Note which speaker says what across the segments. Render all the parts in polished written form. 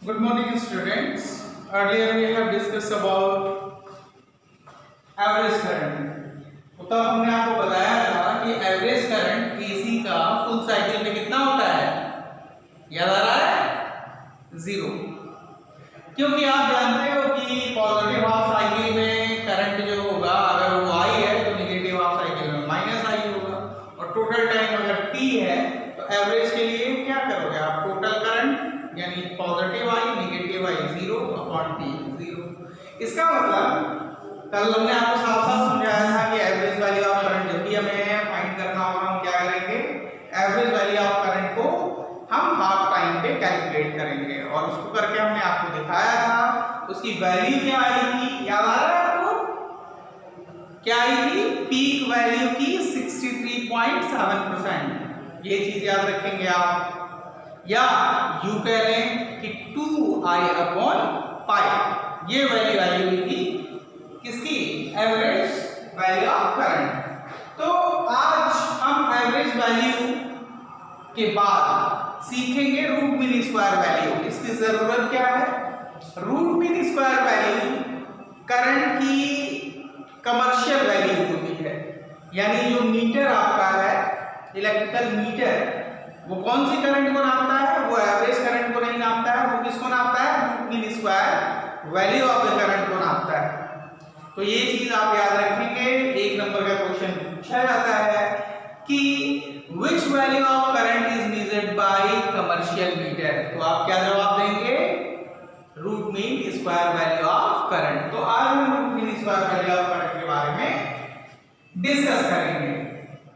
Speaker 1: Good morning, students. Earlier we have discussed about average current. तो तब हमने आपको बताया था कि एवरेज करंट एसी का फुल साइकिल में कितना होता है, याद आ रहा है? 0। क्योंकि आप जानते हो कि पॉजिटिव हाफ साइकिल में करंट जो होगा, अगर वो आई है तो नेगेटिव हाफ साइकिल में माइनस आई होगा, और टोटल टाइम अगर टी है तो एवरेज के लिए क्या करोगे आप? टोटल करंट यानी पॉजिटिव आई नेगेटिव आई 0 अपॉन टी 0। इसका मतलब कल हमने आपको साफ साफ समझाया था कि एवरेज वैल्यू ऑफ करंट जब भी हमें फाइंड करना होगा, हम क्या करेंगे? एवरेज वैल्यू ऑफ करंट को हम हाफ टाइम पे कैलकुलेट करेंगे, और उसको करके हमने आपको दिखाया था। उसकी वैल्यू क्या आई थी, याद आ रहा है आपको? क्या आई थी? पीक वैल्यू की 63.7%। ये चीज याद रखेंगे आप, या यू कह लें कि 2i अपॉन पाई, ये वैल्यू आई हुई थी किसकी? Average value of current. तो आज हम एवरेज वैल्यू के बाद सीखेंगे रूट मीन स्क्वायर वैल्यू। इसकी जरूरत क्या है? Root mean square value current की कमर्शियल वैल्यू होती है, यानी जो मीटर आपका है, इलेक्ट्रिकल मीटर, वो कौन सी करंट को नापता है? वो एवरेज करंट को नहीं नापता है, वो किसको नापता है? Root mean square value of the current को नापता है। तो ये चीज आप याद रखेंगे। एक नंबर का क्वेश्चन पूछा जाता है कि which value of current is measured by commercial meter, तो आप क्या जवाब देंगे? Root mean square value of current. तो आज हम root mean square value of current के बारे में डिस्कस करेंगे।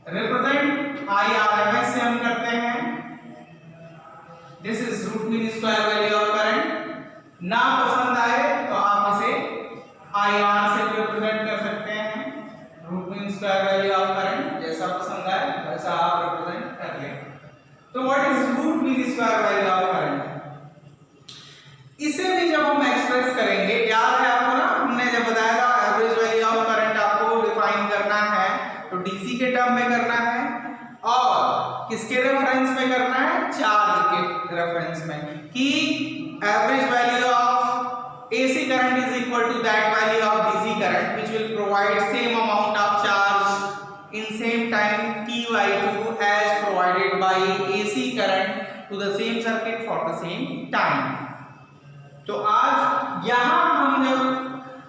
Speaker 1: रिप्रेजेंट IRMS से हम करते हैं। This is root mean square value of current. ना पसंद आए तो आप इसे IR से रिप्रेजेंट कर सकते हैं। Root mean square value of current जैसा पसंद आए वैसा आप रिप्रेजेंट कर लें। तो what is root mean square value of current? इसे भी जब हम एक्सप्रेस करेंगे, याद है आपको ना, हमने जब बताया था एवरेज वैल्यू ऑफ करंट आपको डिफाइन करना है तो डीसी के टर्म में करना है, और किसके रेफरेंस में करना है? चार्ज के रेफरेंस में, कि average value of AC current is equal to that value of DC current which will provide same amount of charge in same time t/2 as provided by AC current to the same circuit for the same time। तो आज यहां हम जब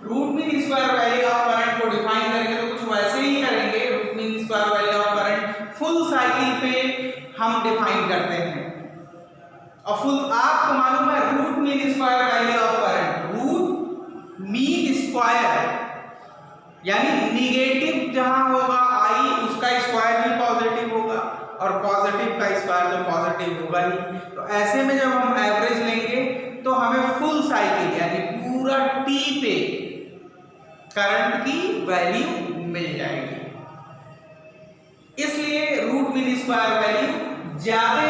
Speaker 1: root mean square value of current को define करेंगे तो कुछ वैसे ही करेंगे। Root mean square value of current full cycle पे हम डिफाइन करते हैं, और फुल आपको मालूम है root mean square value of current, root mean square यानी निगेटिव जहां होगा आई, उसका स्क्वायर भी पॉजिटिव होगा, और पॉजिटिव का स्क्वायर तो पॉजिटिव होगा ही। तो ऐसे में जब हम एवरेज लेंगे तो हमें फुल साइकिल यानी पूरा टी पे करंट की वैल्यू मिल जाएगी। इसलिए रूट मीन स्क्वायर वैल्यू ज्यादा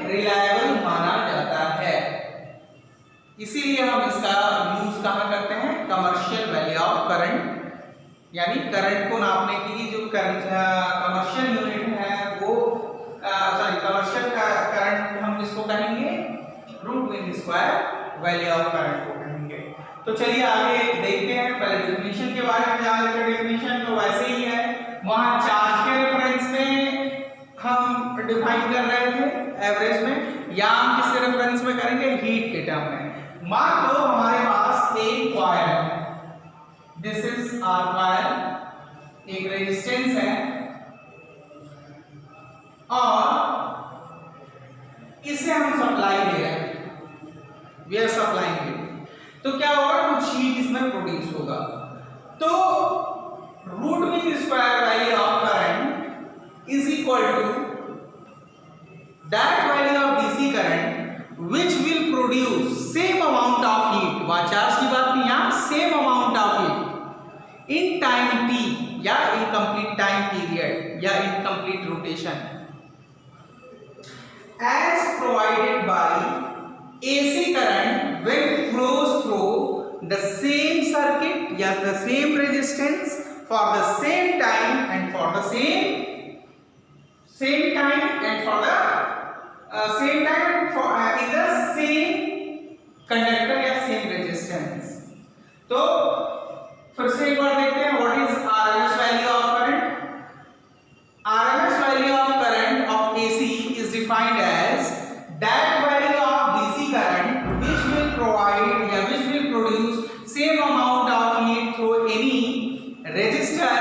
Speaker 1: रिलायबल माना जाता है। इसीलिए हम इसका यूज कहां करते हैं? कमर्शियल वैल्यू ऑफ करंट, यानी करंट को नापने की जो कमर्शियल यूनिट है वो कमर्शियल करंट हम किसको कहेंगे? Root mean square value of current को कहेंगे। तो चलिए आगे देखते हैं। पहले डेफिनेशन के बारे में जान लेते हैं। डेफिनेशन तो वैसे ही है, वहां चार्ज के रेफरेंस में हम डिफाइन कर रहे थे एवरेज में, या हम किसके रेफरेंस में करेंगे? हीट के टर्म में। मान लो हमारे पास एक कॉइल है, दिस इज आवर कॉइल, एक रेजिस्टेंस है, और इसे हम सप्लाई दे रहे हैं, वी आर सप्लाइंग इट। तो क्या होगा? कुछ हीट इसमें प्रोड्यूस होगा। तो root mean square value of current is equal to that value of DC current which will produce same amount of heat, वहां चार्ज की बात नहीं, यहां same amount of heat in time T, या in complete time period, या in complete rotation, as provided by AC current when flows through the same circuit, या the same resistance for the same time and for the same time and for the same time and for in the same conductor या same resistance. तो फिर से एक बार देखते हैं what is RMS value of current. RMS value of current of AC is defined as that value of DC current which will provide या which will produce same amount of heat through any resistor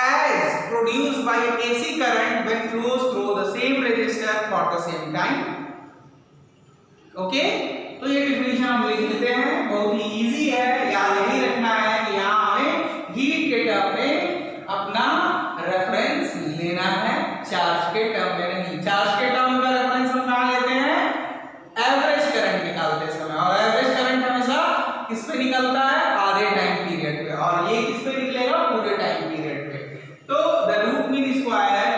Speaker 1: as produced by AC current when flows through the same resistor for the same time। Okay, तो ये definition हम लिख लेते हैं, बहुत ही easy है, याद यही रखना है कि यहाँ हमें हीट के टर्म में अपना रेफरेंस लेना है, चार्ज के टर्म में नहीं। चार्ज के टर्म का रेफरेंस हम कहाँ लेते हैं? एवरेज करंट निकालते समय, और एवरेज करंट हमेशा किस पे निकलता है? आधे टाइम पीरियड पे, और ये किस पे निकलेगा? पूरे टाइम पीरियड पे। तो the root mean square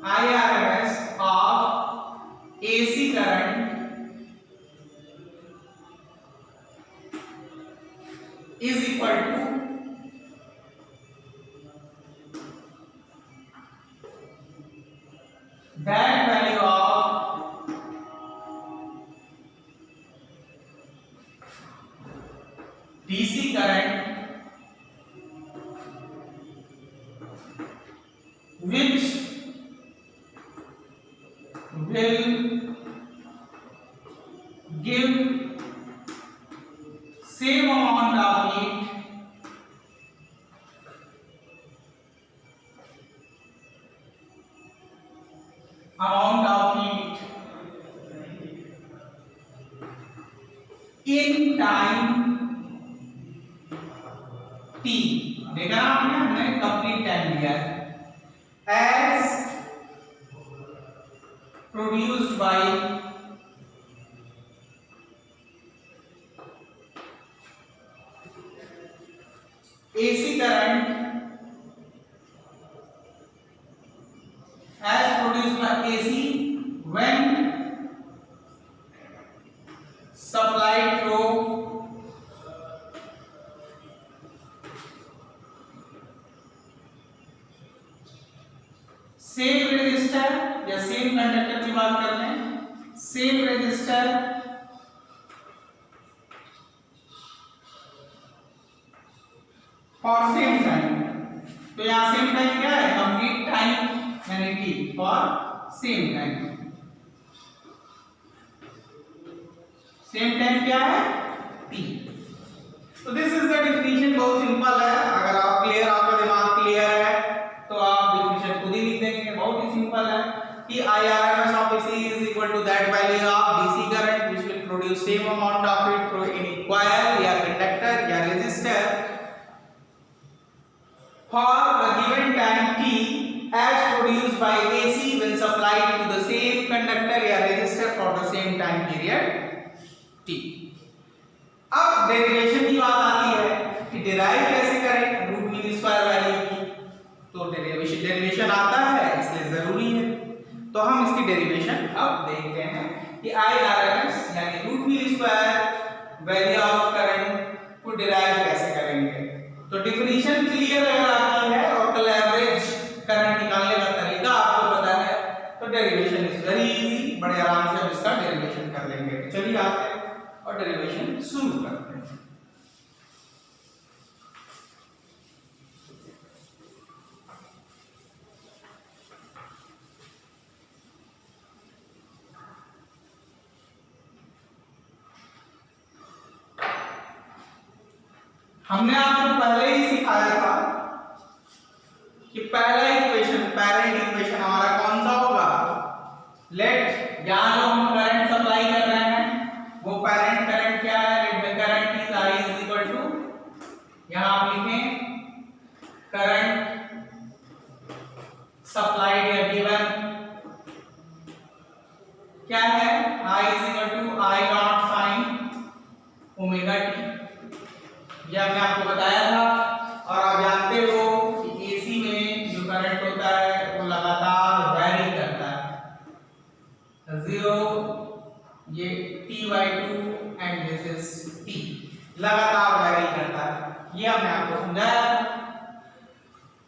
Speaker 1: IRMS of AC current is equal to that value of DC current which will give same amount of heat in time t। देखा ना आपने, हमने कंप्लीट टाइम लिया है। as produced by AC current, as produced by AC when supplied through same resistor या same conductor की बात कर रहे हैं, same resistor for same time. तो यहां सेम टाइम क्या है? कंप्लीट टाइम यानी T for same time. Same time क्या है? टी। तो दिस इज द डिफिनेशन, बहुत सिंपल है। अगर आप क्लियर, आपका दिमाग क्लियर है तो आप डिफिनेशन खुद ही लिख देंगे, बहुत ही सिंपल है कि IRMS of AC is equal to that value of DC current which will produce same amount of heat through any coil या conductor या resistor for a given time t as produced by AC when supplied to the same conductor या resistor for the same time period t। अब derivation की बात आती है कि derive कैसे करें रूट मीन स्क्वायर वैल्यू की। तो डेरिवेशन आता है, इसलिए जरूरी है। तो हम इसकी डेरिवेशन अब देखते हैं कि IRMS यानी root mean square value of current को डिराइव कैसे करेंगे। तो डिफिनीशन क्लियर अगर आती है और कल एवरेज करंट निकालने का तरीका आपको पता है तो डेरिवेशन इज वेरी इजी, बड़े आराम से हम इसका डेरिवेशन कर लेंगे। चलिए आते हैं और डेरिवेशन शुरू करते हैं। हमने आपको पहले ही सिखाया था कि पहला इक्वेशन, पैरेंट इक्वेशन हमारा कौन सा होगा? लेट, यहां जो हम करंट सप्लाई कर रहे हैं वो पैरेंट करंट क्या है? Let the current is I is equal to, यहां आप लिखें करंट सप्लाइड या गिवन क्या है? I is equal to I not sine omega T. यह हमने आपको बताया था, और आप जानते हो कि एसी में जो करंट होता है वो लगातार वैरी करता है। 0 ये t/2 and this is t, लगातार वैरी करता है, ये हमने आपको समझाया।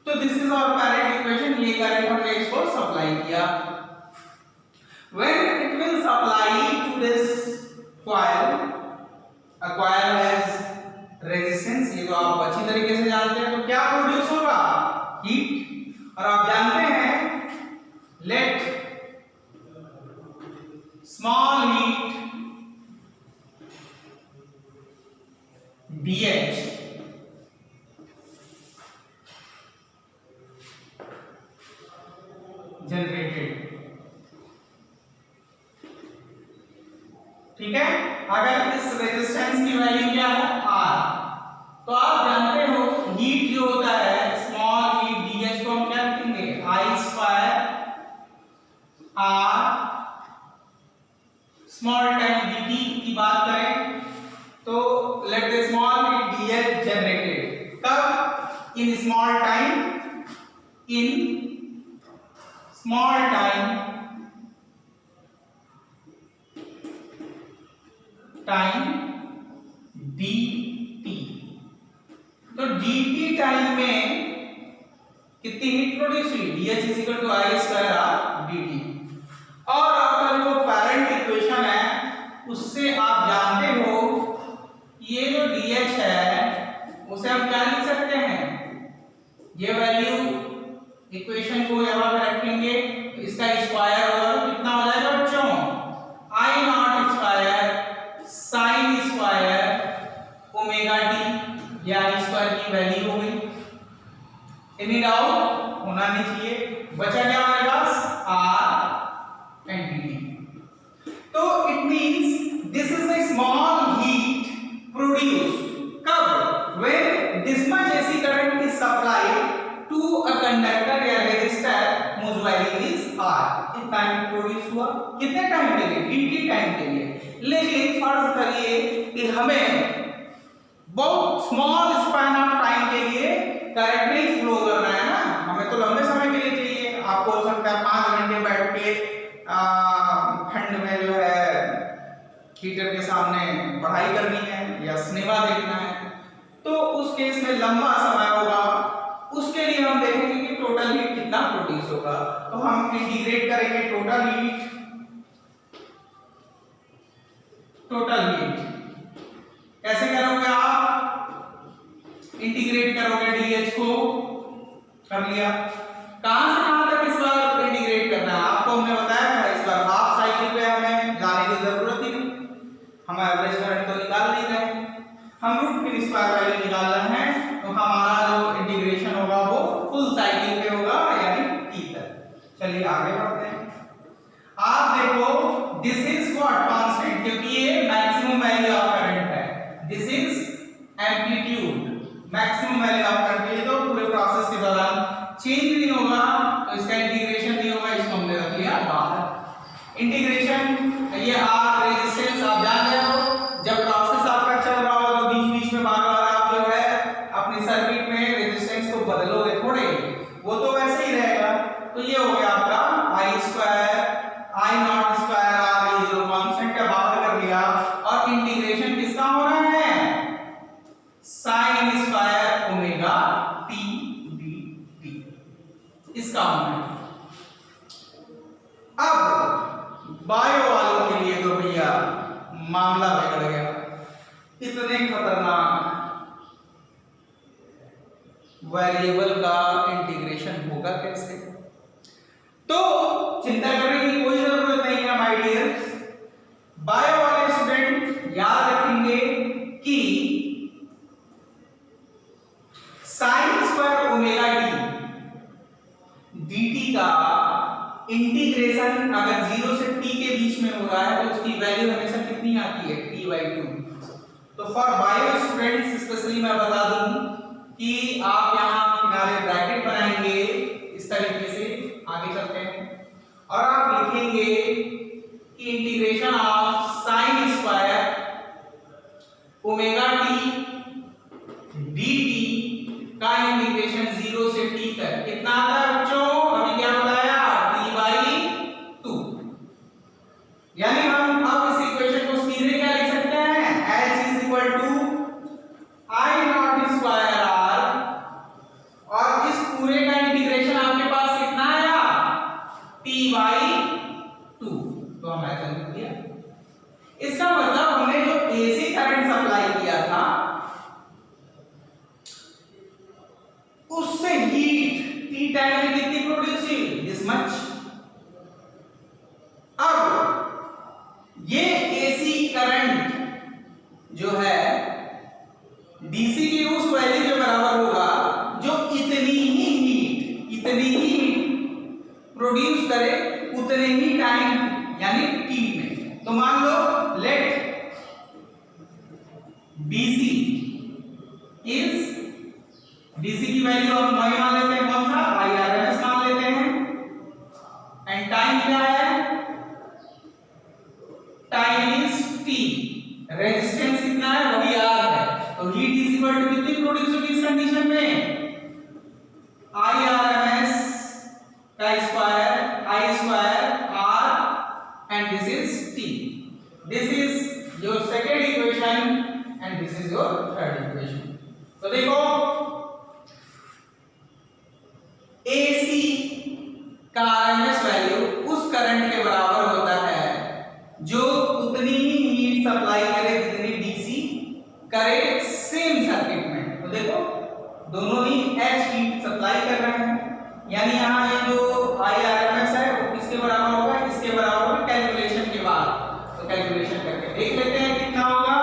Speaker 1: तो this is our current equation, ये करंट हमने इसको When it will supply to this coil, a coil has resistance, ये तो आप अच्छी तरीके से जानते हैं। तो क्या प्रोड्यूस होगा? हीट। और आप जानते हैं let small heat dH generated, ठीक है। अगर इस रेजिस्टेंस की वैल्यू क्या है? R, तो आप जानते हो हीट जो होता है स्मॉल हीट dH को हम क्या लिखेंगे? I square R small time dt की बात करें तो let the small heat dH generated कब? In small time, in small time dt। तो dt टाइम में कितनी हीट प्रोड्यूस हुई? dH is equal to I square R dt। और आपका जो करंट इक्वेशन है उससे आप जानते हो ये जो dH है उसे हम क्या लिख सकते हैं? ये वैल्यू इक्वेशन को यहां पे रखेंगे, इसका स्क्वायर होगा तो कितना हो जाएगा बच्चों? I not square sine square omega T, या I स्क्वायर की वैल्यू हो गई। Any doubt? होना नहीं चाहिए। बचा क्या हमारे पास? R and dt। तो it means this is a small heat produced कब? when this much AC current is supplied to a conductor या resistor whose value is R। ये टाइम प्रोड्यूस हुआ कितने टाइम के लिए? dt टाइम के लिए। लेकिन फर्ज करिए कि हमें बहुत स्मॉल स्पैन ऑफ टाइम के लिए करंट नहीं फ्लो करना है ना, हमें तो लंबे समय के लिए चाहिए। आपको हो सकता है 5 घंटे बैठ के ठंड में जो है हीटर के सामने पढ़ाई करनी है या सिनेमा देखना है, तो उस केस में लंबा समय होगा। उसके लिए हम देखेंगे कि टोटल हीट कितना प्रोड्यूस होगा। तो हम इंटीग्रेट करेंगे टोटल हीट कैसे करोगे आप? इंटीग्रेट करोगे dH को, कर लिया। कहां से कहां तक इस बार इंटीग्रेट करना है आपको हमने बताया था। इस बार हाफ साइकिल पे हमें जाने की जरूरत ही नहीं, हम एवरेज करंट तो निकाल नहीं रहे, हम रूट मीन स्क्वायर वैल्यू निकाल रहे हैं। तो हमारा जो इंटीग्रेशन होगा वो फुल साइकिल पे होगा, यानी t तक। चलिए आगे बढ़ते हैं। आप देखो दिस इज व्हाट? कांस्टेंट, क्योंकि ये मैक्सिमम वैल्यू ऑफ करंट है। This is amplitude, maximum value of current. ये तो पूरे प्रोसेस के दौरान चेंज नहीं होगा, तो इसका इंटीग्रेशन नहीं होगा, इसको हमने रख लिया बाहर। इंटीग्रेशन ये R रेजिस्टेंस आप जान गए हो, जब प्रोसेस आपका चल रहा होगा तो बीच-बीच में बार-बार आप जो है अपनी सर्किट में रेजिस्टेंस को बदलोगे थोड़े, वो तो वैसे ही रहेगा। तो ये हो गया आपका I square I not square R, ये जो कांस्टेंट का बाहर कर लिया। और इंटीग्रेशन किसका हो रहा है? Sine square omega t dt, इसका होना है। अब बायो वालों के लिए तो भैया मामला बिगड़ गया। इतने खतरनाक वेरिएबल का इंटीग्रेशन होगा कैसे? तो चिंता करने की कोई जरूरत नहीं है माय डियर। बायो वाले स्टूडेंट याद रखेंगे कि साइन स्क्वायर ओमेगा dt का इंटीग्रेशन अगर 0 से t के बीच में हो रहा है तो उसकी वैल्यू हमेशा कितनी आती है? t/2। तो फॉर बायो स्टूडेंट्स स्पेशली मैं बता दूं कि आप यहां किनारे ब्रैकेट बनाएंगे इस तरीके से, आगे चलते हैं, और आप लिखेंगे कि integration of sine square omega t dt का इंटीग्रेशन 0 से t तक कितना आता है बच्चों? अभी क्या बताया? t/2। यानी हम अब इस इक्वेशन को सीधे क्या लिख सकते हैं? h is equal to I not square R, और इस पूरे का इंटीग्रेशन आपके पास कितना आया? T/2। तो हम ऐसा लिख दिया। इसका मतलब हमने जो एसी करंट सप्लाई किया था उससे हीट T टाइम में कितनी प्रोड्यूस हुई, दिस मच। अब ये एसी करंट जो है डीसी की उस वैल्यू के बराबर होगा जो इतनी ही हीट प्रोड्यूस करे उतने ही टाइम यानी टी में। तो मान लो लेट डीसी की वैल्यू हम वही मान लेते हैं, कौन सा IRMS मान लेते हैं। एंड टाइम क्या है, टाइम इज टी, रेजिस्टेंस कितना है वही आर है। तो हीट इज इक्वल टू कितनी प्रोड्यूस होगी इस कंडीशन में, IRMS का square I square R and this is T। This is your second equation and this is your third equation. तो देखो AC का RMS वैल्यू उस करंट के बराबर होता है जो उतनी ही हीट सप्लाई करे जितनी डीसी करे सेम सर्किट में। तो देखो दोनों ही H हीट सप्लाई कर रहे हैं, यानी यहाँ ये जो IRMS है वो किसके बराबर होगा, इसके बराबर होगा कैलकुलेशन के बाद। तो कैलकुलेशन करके देख लेते हैं कितना होगा।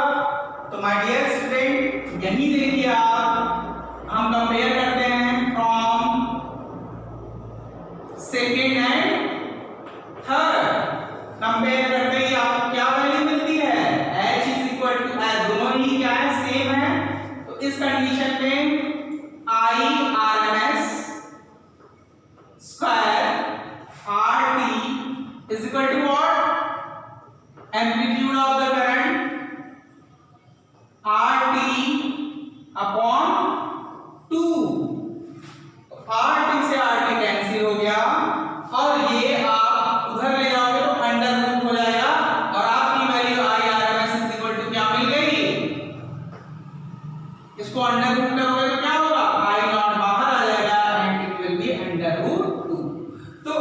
Speaker 1: तो माय डियर स्टूडेंट यही देखिए आप, हम कंपेयर करते हैं from second and third. Compare करते ही आपको क्या वैल्यू मिलती है, H is equal to H, दोनों ही क्या है सेम है। तो इस कंडीशन में IRMS square RT is equal to what, amplitude of the current RT upon 2। RT से RT कैंसिल हो गया और ये आप उधर ले जाओगे तो अंडर रूट हो जाएगा और आपकी value IRMS is equal to क्या मिल गई, इसको अंडर रूट करोगे तो क्या होगा, I नॉट बाहर आ जाएगा and it will be under root 2। तो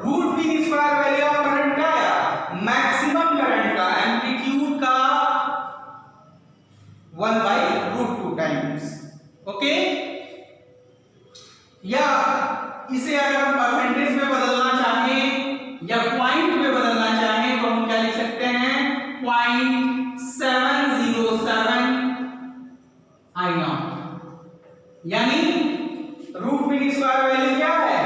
Speaker 1: root mean square value of current क्या है, मैक्सिमम करंट का एम्पलीट्यूड का 1/√2 टाइम्स। ओके, या इसे अगर हम परसेंटेज में बदलना चाहें या पॉइंट में बदलना चाहें तो हम क्या लिख सकते हैं, 0.707 I0, यानी रूट मीन स्क्वायर वैल्यू क्या है,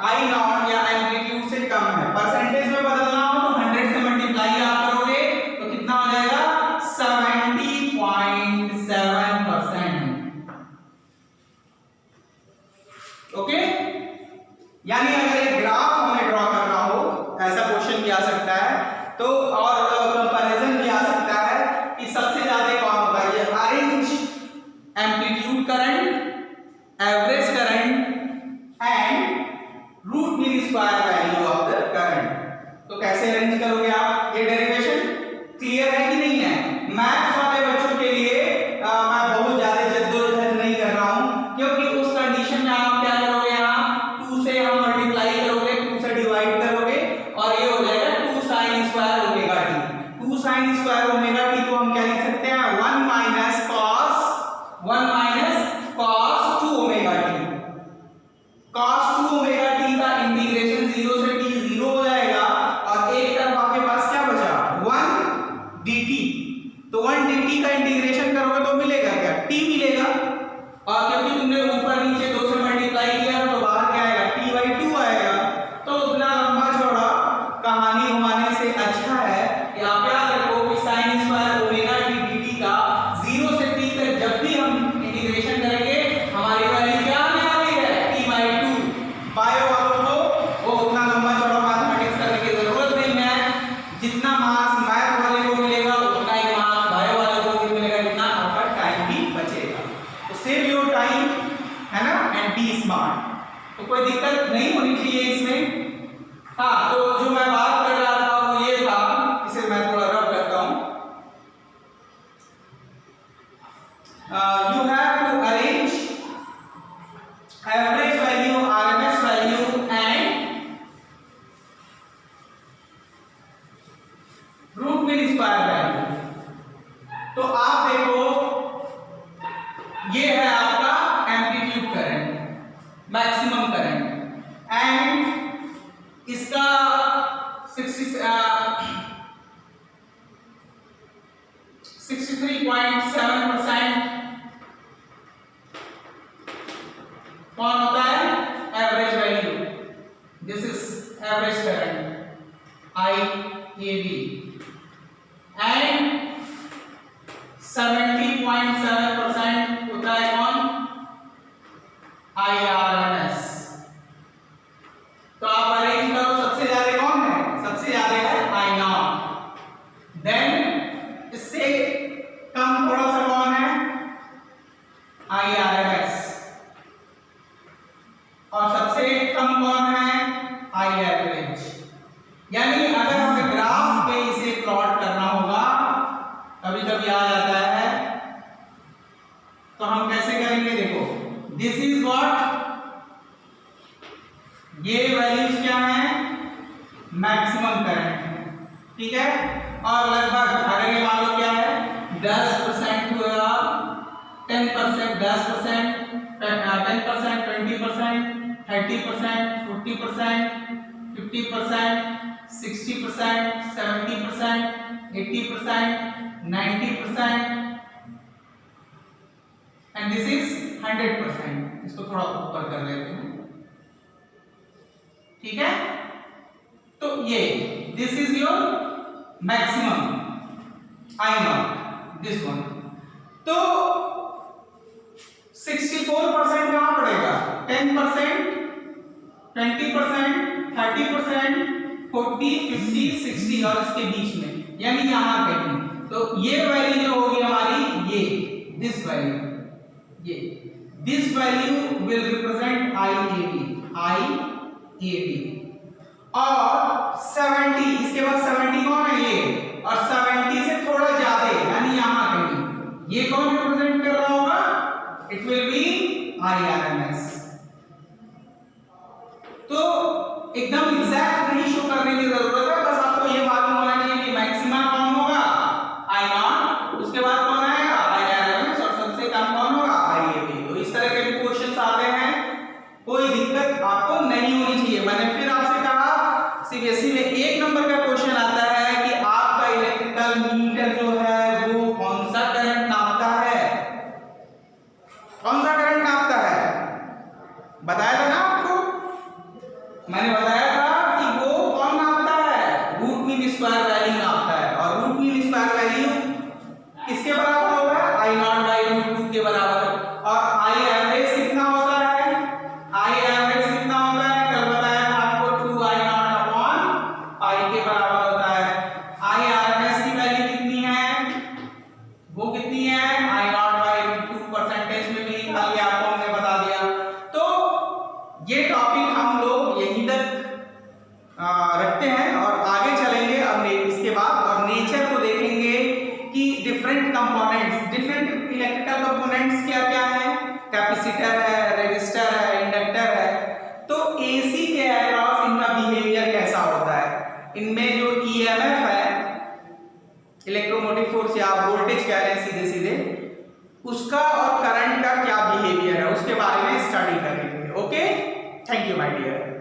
Speaker 1: I0 या एम्पलीट्यूड से कम है। परसेंटेज में बदलना हो तो 100 से मल्टीप्लाई आप करोगे तो कितना हो जाएगा, 70.7%। ओके, यानी अगर एक ग्राफ हमें ड्रॉ करना हो, ऐसा क्वेश्चन भी आ सकता है तो, और कंपैरिजन भी आ सकता है कि सबसे ज्यादा कौन होगा, ये arrange amplitude current, average current and root mean square value of the current. तो कैसे अरेंज करोगे आप, ये डेरिवेशन क्लियर है कि नहीं है। मैथ्स वाले बच्चों के लिए मैं बहुत ज्यादा जद्दोजहद नहीं कर रहा हूं, क्योंकि उस कंडीशन में आप क्या करोगे, यहाँ 2 से हम मल्टीप्लाई करोगे, 2 से डिवाइड करोगे और ये हो जाएगा 2 sin square omega T. 2 sin square omega T को हम क्या लिख सकते हैं, 1 minus cos 2 omega T. cos 2 omega T का इंटीग्रेशन 0 से t 0 हो जाएगा और एक तरफ आपके पास क्या बचा, 1 dt। तो 1 dt का इंटीग्रेशन करोगे तो मिलेगा क्या, t मिलेगा, और क्योंकि तुमने ऊपर नीचे 2 से मल्टीप्लाई किया तो बाहर क्या आएगा, t/2 आएगा। तो उतना लंबा चौड़ा कहानी घुमाने से अच्छा है कि आप याद रखो कि sin square omega T dt का 0 से t तक जब भी हम इंटीग्रेशन करेंगे हमारी वैल्यू क्या आने वाली है, t/2। बायो वालों को वो उतना लंबा चौड़ा मैथमेटिक्स करने की जरूरत नहीं है, जितना मार्क्स मैथ वाले को मिलेगा उतना ही मार्क्स बायो वाले को भी मिलेगा, मीन स्क्वायर वैल्यू। तो आप देखो ये है आपका amplitude current, maximum current, and इसका 63.7% कौन होता है? Average value. This is average current IAV, and 70.7% होता है कौन? IRMS। तो आप अरेंज करो, सबसे ज्यादा कौन है? सबसे ज्यादा है I0, देन इससे कम थोड़ा सा कौन है? IRMS, और सबसे कम कौन है? IAverage। यानी अगर हमें ग्राफ पे इसे प्लॉट करना होगा, कभी कभी आ जाता है, तो हम कैसे करेंगे? देखो, दिस इज व्हाट, ये वैल्यूज क्या है? मैक्सिमम करंट है, ठीक है। और लगभग अगर ये मान लो क्या है, 10% हुआ, 10%, 10%, 10%, 20%, 30%, 40%, 50%, 60%, 70%, 80%, 90%, एंड दिस इज 100%। इसको थोड़ा ऊपर कर लेते हैं, ठीक है। तो ये this is your maximum I0, this one. तो 64% कहां पड़ेगा? 10%, 20%, 30%, 40, 50, 60 और इसके बीच में, यानी यहां कहीं। तो ये वैल्यू जो होगी हमारी, ये दिस वैल्यू, ये this value will represent IAV, और 70, इसके बाद 70 कौन है? ये, और 70 से थोड़ा ज्यादा, यानी यहां कहीं, ये कौन रिप्रेजेंट कर रहा होगा? It will B IRMS। तो एकदम एग्जैक्ट नहीं शो करने की जरूरत है, बस आपको ये मालूम होना चाहिए कि मैक्सिमम कौन होगा? I0, उसके बाद कौन आएगा? IRMS, और सबसे कम कौन होगा? IAV। तो इस तरह के भी क्वेश्चंस आते हैं, कोई दिक्कत आपको नहीं होनी चाहिए। मैंने फिर आपसे कहा, सीबीएसई में 1 नंबर का क्वेश्चन आता है कि आपका इलेक्ट्रिकल मीटर जो है वो कौन सा करंट नापता है? कौन सा करंट नापता है? बताया था ना आपको, मैंने बताया था कि वो कौन नापता है? रूट मीन स्क्वायर वैल्यू नापता है, और रूट मीन स्क्वायर वैल्यू किसके बराबर होगा? I0/√2 के बराबर। और IAverage कितना होता है? IAverage कितना होता है? कल बताया था आपको, 2I0/π के बराबर होता है। IRMS की वैल्यू कितनी है? वो कितनी है? I0/√2 परसेंटेज में भी निकाल के आपको हमने बता दिया। तो ये टॉपिक हम लोग यहीं तक रखते हैं और आगे चलेंगे अब इसके बाद, और नेचर को देखेंगे कि different components, different electrical components क्या क्या है। कैपेसिटर है, रेजिस्टर है, इंडक्टर है। तो एसी के अक्रॉस इनका बिहेवियर कैसा होता है, इनमें जो EMF है, इलेक्ट्रोमोटिव फोर्स या वोल्टेज कह रहे हैं सीधे सीधे, उसका और करंट का क्या बिहेवियर है, उसके बारे में स्टडी करेंगे। Okay, thank you my dear.